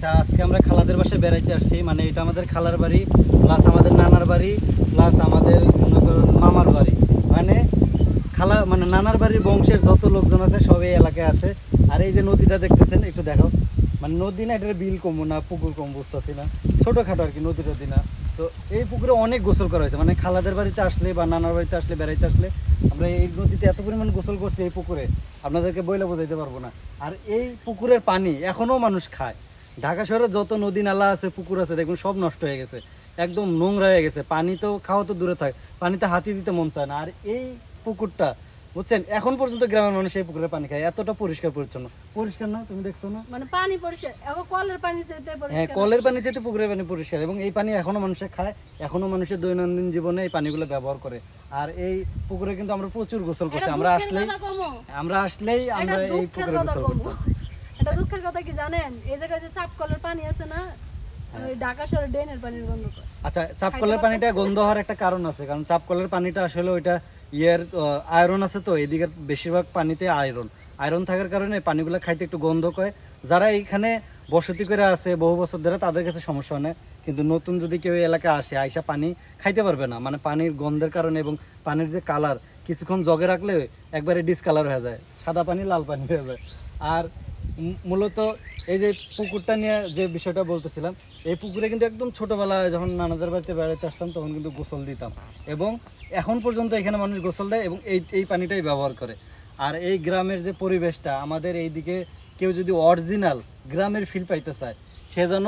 আচ্ছা, আজকে আমরা খালাদের বাসায় বেড়াইতে আসছি। মানে এটা আমাদের খালার বাড়ি প্লাস আমাদের নানার বাড়ি প্লাস আমাদের মামার বাড়ি। মানে খালা মানে নানার বাড়ির বংশের যত লোকজন আছে সব এই এলাকায় আছে। আর এই যে নদীটা দেখতেছেন, একটু দেখাও। মানে নদী না, এটা বিল কম না পুকুর কম বুঝতেছি না, ছোটোখাটো আর কি, নদী টদী না। তো এই পুকুরে অনেক গোসল করা হয়েছে। মানে খালাদের বাড়িতে আসলে বা নানার বাড়িতে আসলে বেড়াইতে আসলে আমরা এই নদীতে এত পরিমাণ গোসল করছি এই পুকুরে, আপনাদেরকে বইলে বোঝাইতে পারবো না। আর এই পুকুরের পানি এখনও মানুষ খায়। ঢাকা শহরে যত নদী নালা আছে পুকুর আছে দেখুন সব নষ্ট হয়ে গেছে, একদম নোংরা হয়ে গেছে। পানি তো খাওয়া তো দূরে থাকে, পানিতে হাতি দিতে মন চায় না। আর এই পুকুরটা বুঝছেন, এখন পর্যন্ত গ্রামের মানুষ এই পুকুরের পানি খায়, এতটা পরিষ্কার পরিচ্ছন্ন। পরিষ্কার না, তুমি দেখছো না? মানে পানি পরিষ্কার, এখন কলের পানি চাইতে পরিষ্কার। হ্যাঁ, কলের পানি চাইতে পুকুরের পানি পরিষ্কার। এবং এই পানি এখনো মানুষে খায়, এখনো মানুষের দৈনন্দিন জীবনে এই পানিগুলো ব্যবহার করে। আর এই পুকুরে কিন্তু আমরা প্রচুর গোসল করছি। আমরা আসলেই আমরা এই পুকুরে গোসল করতাম। এটা দুঃখের কথা কি জানেন, এই জায়গায় যে চাপ কলের পানি আছে না, ঢাকা শহরে ড্রেনের পানির গন্ধ করে। আচ্ছা, চাপ কলের পানিটা গন্ধ হওয়ার একটা কারণ আছে, কারণ চাপ কলের পানিটা আসলে ওইটা আয়রন আছে। তো এদিকে বেশিরভাগ পানিতে আয়রন থাকার কারণে পানিগুলো খাইতে একটু গন্ধ করে। যারা এইখানে বসতি করে আছে বহু বছর ধরে তাদের কাছে সমস্যা হয় না, কিন্তু নতুন যদি কেউ এলাকায় আসে আইসা পানি খাইতে পারবে না। মানে পানির গন্ধের কারণে এবং পানির যে কালার, কিছুক্ষণ জগে রাখলে একবারে ডিসকালার হয়ে যায়, সাদা পানি লাল পানি হয়ে যায়। আর মূলত এই যে পুকুরটা নিয়ে যে বিষয়টা বলতেছিলাম, এই পুকুরে কিন্তু একদম ছোটোবেলায় যখন নানাদের বাড়িতে বেড়াতে আসতাম তখন কিন্তু গোসল দিতাম, এবং এখন পর্যন্ত এখানে মানুষ গোসল দেয় এবং এই পানিটাই ব্যবহার করে। আর এই গ্রামের যে পরিবেশটা, আমাদের এইদিকে কেউ যদি অরিজিনাল গ্রামের ফিল পাইতে চায় সে যেন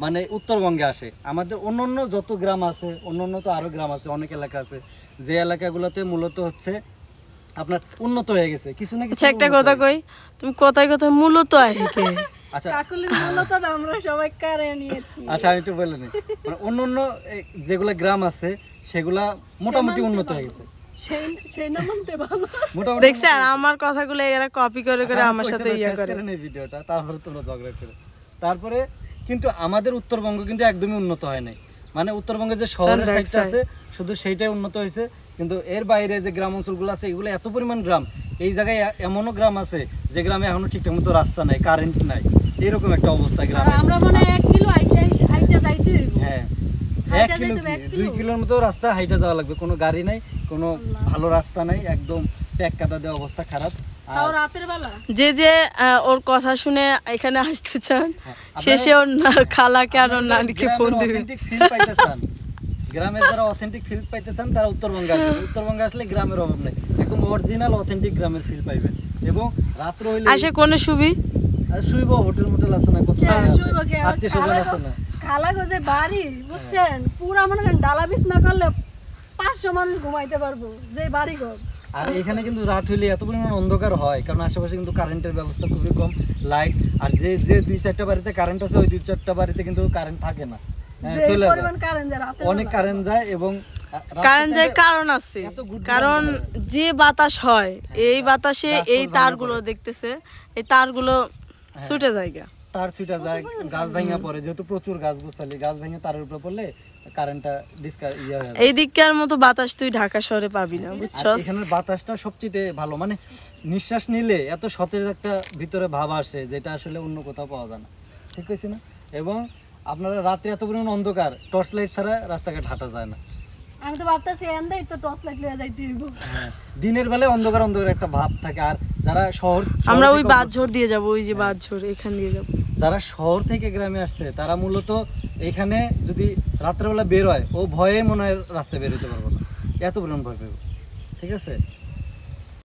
মানে উত্তরবঙ্গে আসে। আমাদের অন্য যত গ্রাম আছে, অন্য তো আরও গ্রাম আছে, অনেক এলাকা আছে যে এলাকাগুলোতে মূলত হচ্ছে আপনার উন্নত হয়ে গেছে কিছু না কিছু। একটা কথা কই, তুমি কথায় মূলত আইকে। আচ্ছা, কাকুলির মূলতটা আমরা সবাই কারে নিয়েছি। আচ্ছা, আমি একটু বলে নিই। মানে অন্য যেগুলা গ্রাম আছে সেগুলা মোটামুটি উন্নত হয়ে গেছে। দেখছেন আমার কথাগুলো এরা কপি করে আমার সাথে ইয়া করে এই ভিডিওটা, তারপরে তোমরা ঝগড়া করে। তারপরে কিন্তু আমাদের উত্তরবঙ্গ কিন্তু একদমই উন্নত হয় নাই। মানে উত্তরবঙ্গের যে শহরের সাইডটা আছে শুধু সেইটাই উন্নত হয়েছে, কিন্তু এর বাইরে যে গ্রাম অঞ্চলগুলো আছে এগুলো এত পরিমাণ গ্রাম, এই জায়গায় এমনও গ্রাম আছে যে গ্রামে এখনো ঠিকঠাক মতো রাস্তা নাই, কারেন্ট নাই, এরকম একটা অবস্থা গ্রামে। আমরা মনে 1 কিলো হাইটা যাইতে হইব। হ্যাঁ, 1 কিলো 2 কিলোর মতো রাস্তা হাইটা যাওয়া লাগবে, কোনো গাড়ি নাই, কোনো ভালো রাস্তা নাই, একদম প্যাক কাদা দেওয়া, অবস্থা খারাপ। তাও রাতের বেলা যে ওর কথা শুনে এখানে আসতে চান, শেষে ওর খালাকে আর ওর নানিকে ফোন দিবেন। গ্রামের যারা অথেন্টিক ফিল পাইতে চান তারা উত্তরবঙ্গে আসবেন। উত্তরবঙ্গে আসলে গ্রামের অভাব নেই, একদম অরিজিনাল অথেন্টিক গ্রামের ফিল পাইবেন। এবং রাত্র হইলে আসে কোনে শুইব, হোটেল মোটেল আছে না, কত আত্মীয় স্বজন আছে না। খালাগোজে বাড়ি বুঝছেন, পুরা মনে করেন ডালা বিছনা করলে 500 মানুষ ঘুমাইতে পারবো যে বাড়ি ঘর। আর এখানে কিন্তু রাত হইলে এত পরিমাণ অন্ধকার হয়, কারণ আশেপাশে কিন্তু কারেন্টের ব্যবস্থা খুবই কম, লাইট। আর যে 2-4টা বাড়িতে কারেন্ট আছে ওই 2-4টা বাড়িতে কিন্তু কারেন্ট থাকে না, চলে যায়, অনেক কারেন্ট যায়। এবং কারেন্ট যায় কারণ আছে, কারণ যে বাতাস হয় এই বাতাসে এই তারগুলো দেখতেছে, এই তারগুলো ছুটে যায়, তার ছুটে যায়, গাছ ভাঙা পড়ে, যেহেতু প্রচুর গাছ গোছালি, গাছ ভাঙা তারের উপরে পড়লে কারেন্টটা ইয়ে হয়ে যায়। এই দিককার মতো বাতাস তুই ঢাকা শহরে পাবি না, বুঝছস? এখানের বাতাসটা সবচেয়ে ভালো, মানে নিঃশ্বাস নিলে এত সতেজ একটা ভিতরে ভাব আসে যেটা আসলে অন্য কোথাও পাওয়া যায় না, ঠিক আছে না? এবং আপনারা রাতে এত পরিমাণ অন্ধকার, টর্চ লাইট ছাড়া রাস্তাঘাট হাঁটা যায় না। আমি তো ভাবতেছি এন্দাই তো টর্চ লাইট লয়ে যাইতে হইব। হ্যাঁ, দিনের বেলায় অন্ধকার একটা ভাব থাকে। আর যারা আমরা ওই বাঁধঝড় দিয়ে যাব, ওই যে বাঁধঝড় এখান দিয়ে যাব, যারা শহর থেকে গ্রামে আসছে তারা মূলত এখানে যদি রাত্রেবেলা বের হয় ও ভয়ে মনে হয় রাস্তায় বের হতে পারবো না, এত পরিমাণ ভয় পাবো, ঠিক আছে?